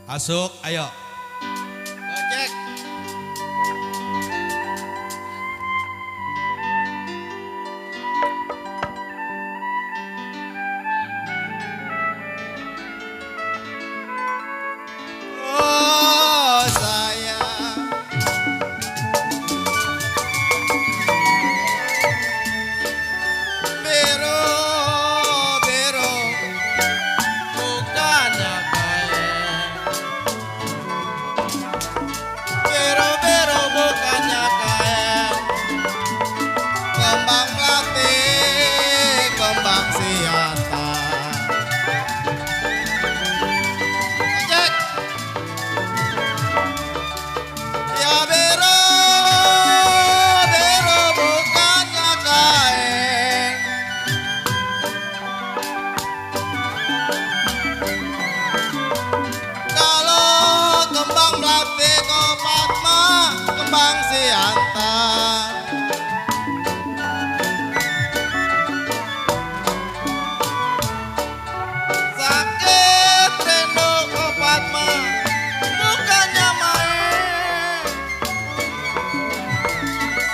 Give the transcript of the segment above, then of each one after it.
Masuk, ayo. Gojek. Oh sayang, biru biru bukannya kain, biru biru bukannya kain, kembang melati kembang siantar. Gojek. Ya biru, biru bukannya kain. Kalau kembang melati kau Padma, kembang siantar. Sakit rindu kau Padma, bukannya main.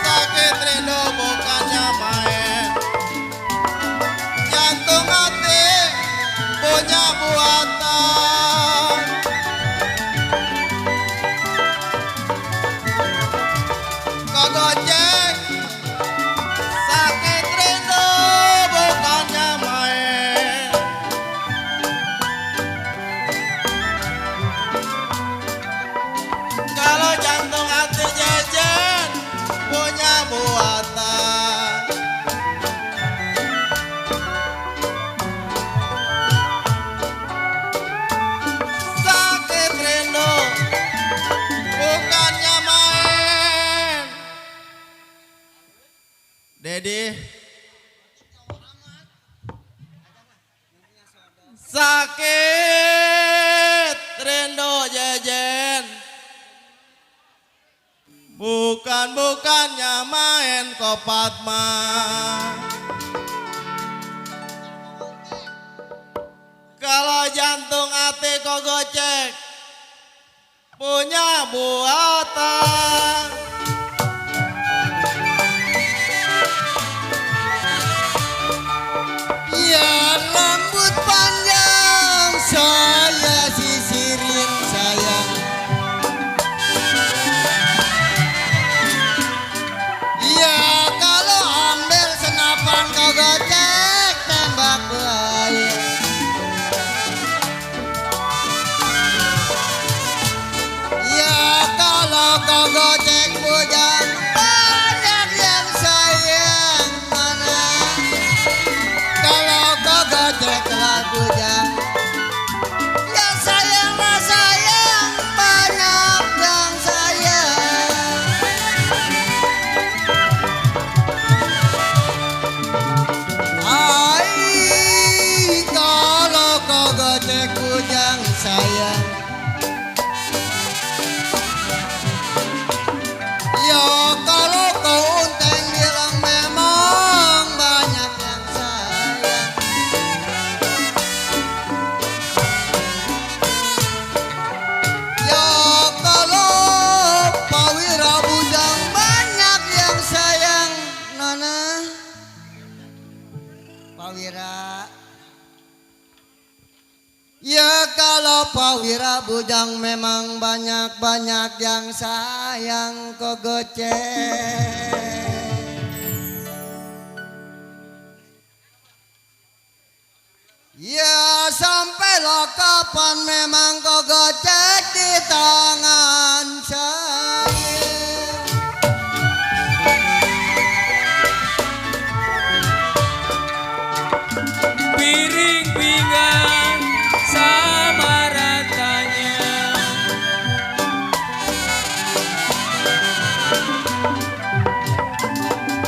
Sakit rindu bukannya main. Jantung hati punya buatan. Kau gojek. Sakit rindu bukannya main. Kalau jantung hati jejen punya buatan. Sakit rindu bukannya main. Dedi. Sakit rindu jejen. Bukannya main kau Padma. Kalau jantung hati kau gocek punya buatan. Ya rambut panjang saya sisirin sayang. Ya kalau ambil senapan kau gocek tembak buaya. Ya kalau kau gocek bujang banyak yang sayang mana. Kalau kau gocek bujang yang sayang mah sayang banyak yang sayang. Ai kalau kau gocek bujang sayang. Ya kalau kau unteng bilang memang banyak yang sayang. Ya kalau Pawira bujang banyak yang sayang Nona Pawira. Ya kalau Pawira bujang memang banyak yang sayang kau gocek. Ya sampailah kapan memang kau gocek di tangan saya. Piring pinggang sama ratanya,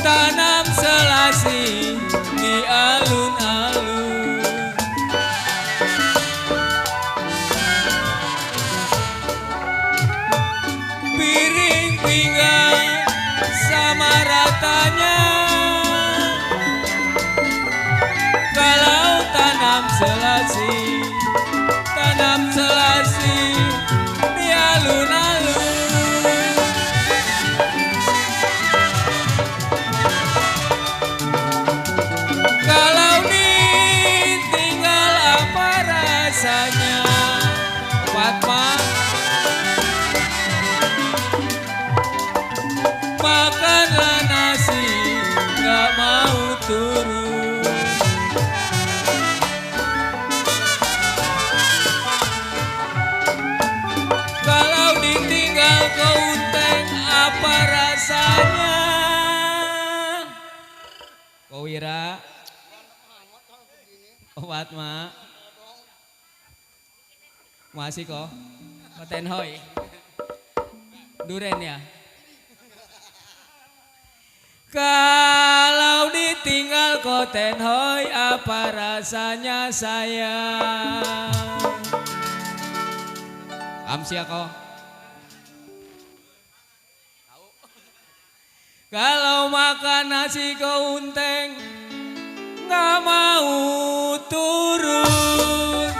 tanam selasi di alun-alun. Piring pinggang sama ratanya, kalau tanam selasi Ko Wira. Obat ma. Masih kok. Paten hoy. Duren ya. Kalau ditinggal Koten Hoy, apa rasanya sayang? Amsia kok. Kalau makan nasi kau unteng, nggak mau turun.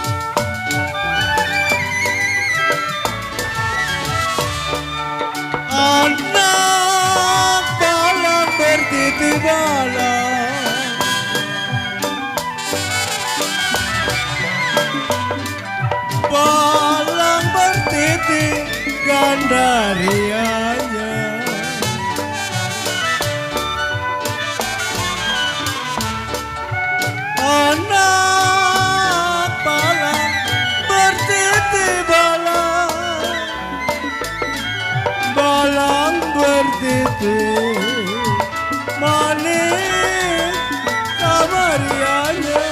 Anak balang bertiti balang, balang bertiti gandarianya. Anak balang bertiti balang, balang bertiti manis kamarianya.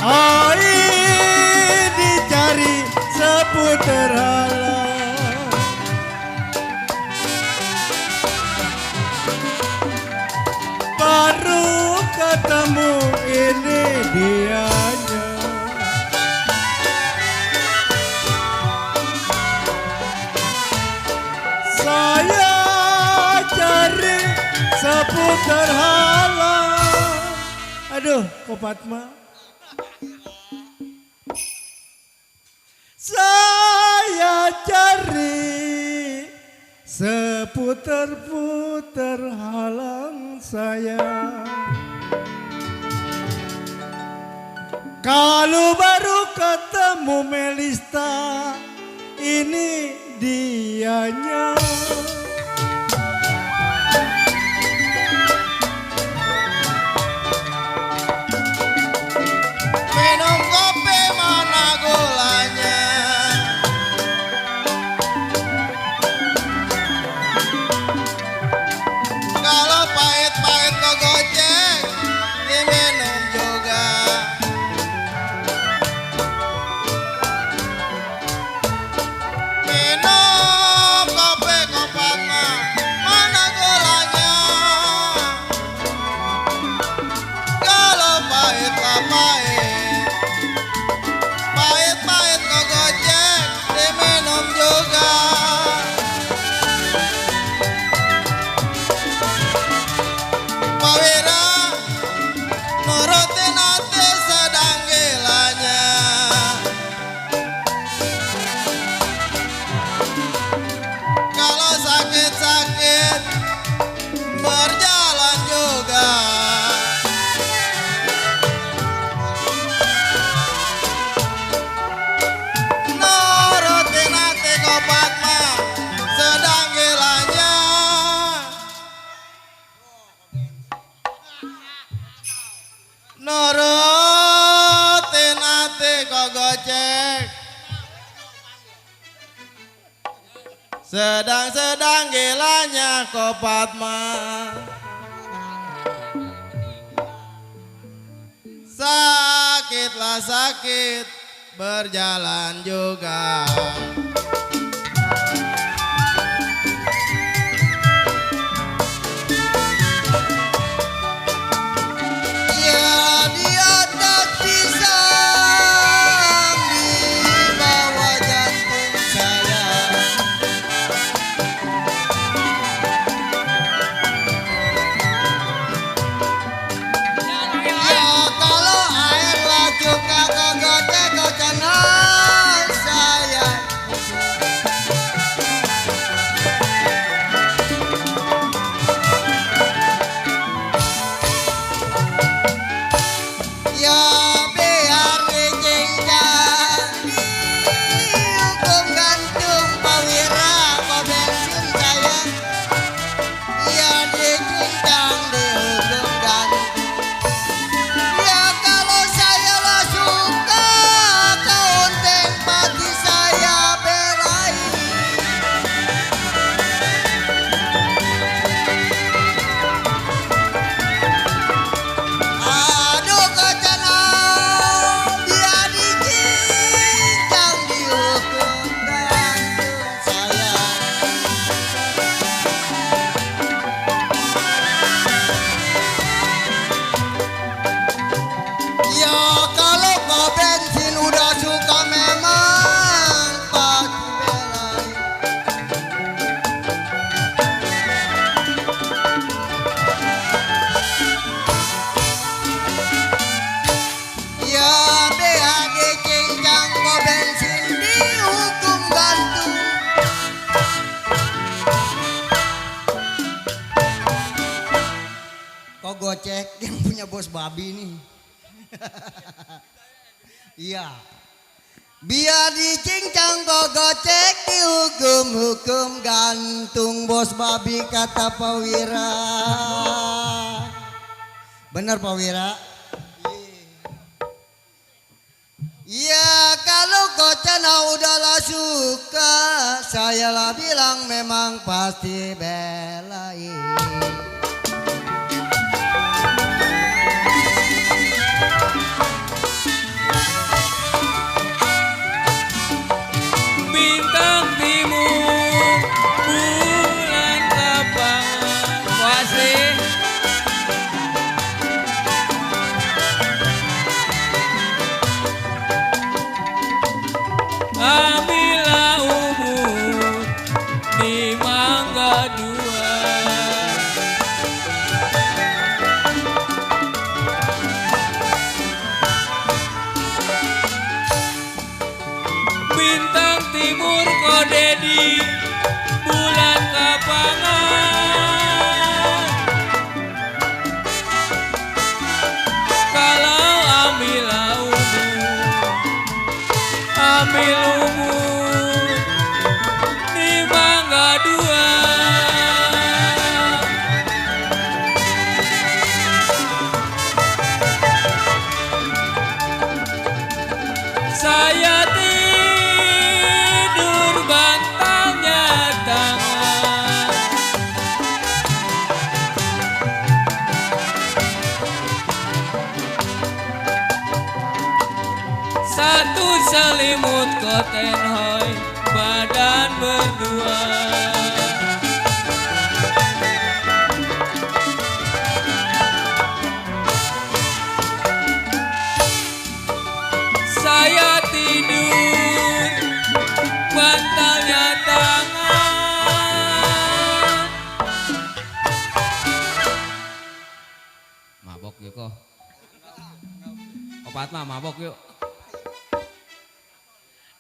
Air dicari seputar halang, baru ketemu ini dianya. Saya cari seputar halang. Aduh, kok Fatma? Saya cari seputar-putar halang saya. Kalau baru ketemu Melista, ini dianya. Minum kopi mana gulanya? Kalau pahit-pahit kok gocek, diminum juga. Minum kopi kopat mah, mana gulanya? Kalau pahit lah pahit, pahit-pahit kok gocek, diminum juga. Pak Wira nurutin hati sedang gilanya. Kalau sakit-sakit berjalan juga. Nurutin hati kopat mah sedang gilanya. Nurutin hati kok gocek, sedang-sedang gilanya kok Fatma. Sakitlah sakit berjalan juga. Ya di atas pisang, di bawah jantung saya. Ya kalau air laju kagak gocek gocengan saya. gocek yang punya bos babi nih. Iya. Biar dicincang gocek dihukum-hukum gantung bos babi kata Pak Wira. Bener Pak Wira? Iya kalau Kocana udahlah suka, saya lah bilang memang pasti belain. Bintang timur, bulan kapangan, pasti ambillah umur di mangga dua. Bintang timur kode di bulan kapangan. Kalau ambillah ambil umur di mangga dua. Saya tidur bantalnya tangan. Satu selimut koten hoi, badan berdua. Saya tidur bantalnya tangan. Mabok yuk kok. Opat mah mabok yuk.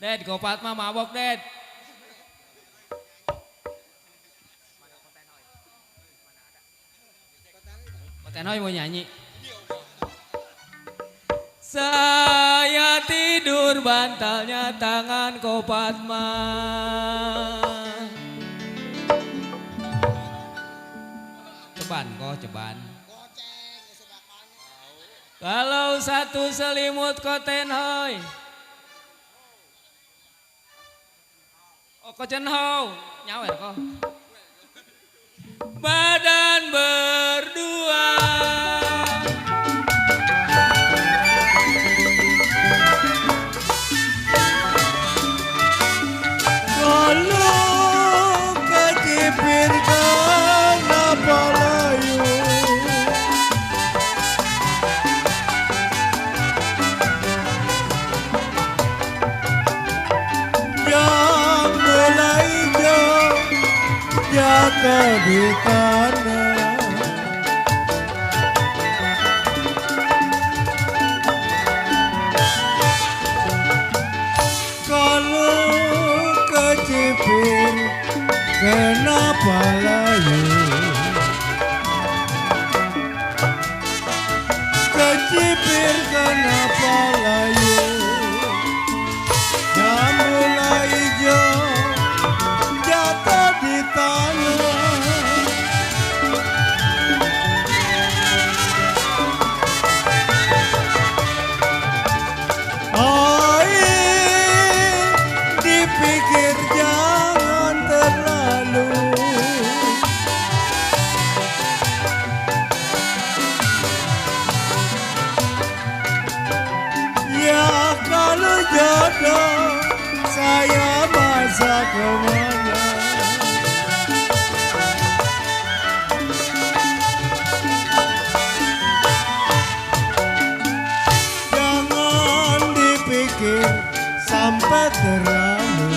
Ded, kopat mah mabok, Ded. Koten hoi mau nyanyi. Saya tidur bantalnya tangan kopat mah. Ceban kok, ceban. Kalau satu selimut koten hoi. Kocen hau, nyawer kok. Badan berdua. Kalau kecipirkan apa layu, yang mulai jauh jatuh di tanah. Kalau kecipir kenapa layu, kecipir kenapa layu, yang mulai hijau jatuh di tanah. Dipikir jangan terlalu, ya kalau jodoh saya masa kemana. Jangan dipikir sampai terlalu,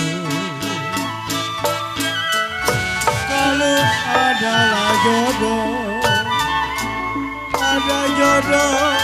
kalau adalah jodoh, ada jodoh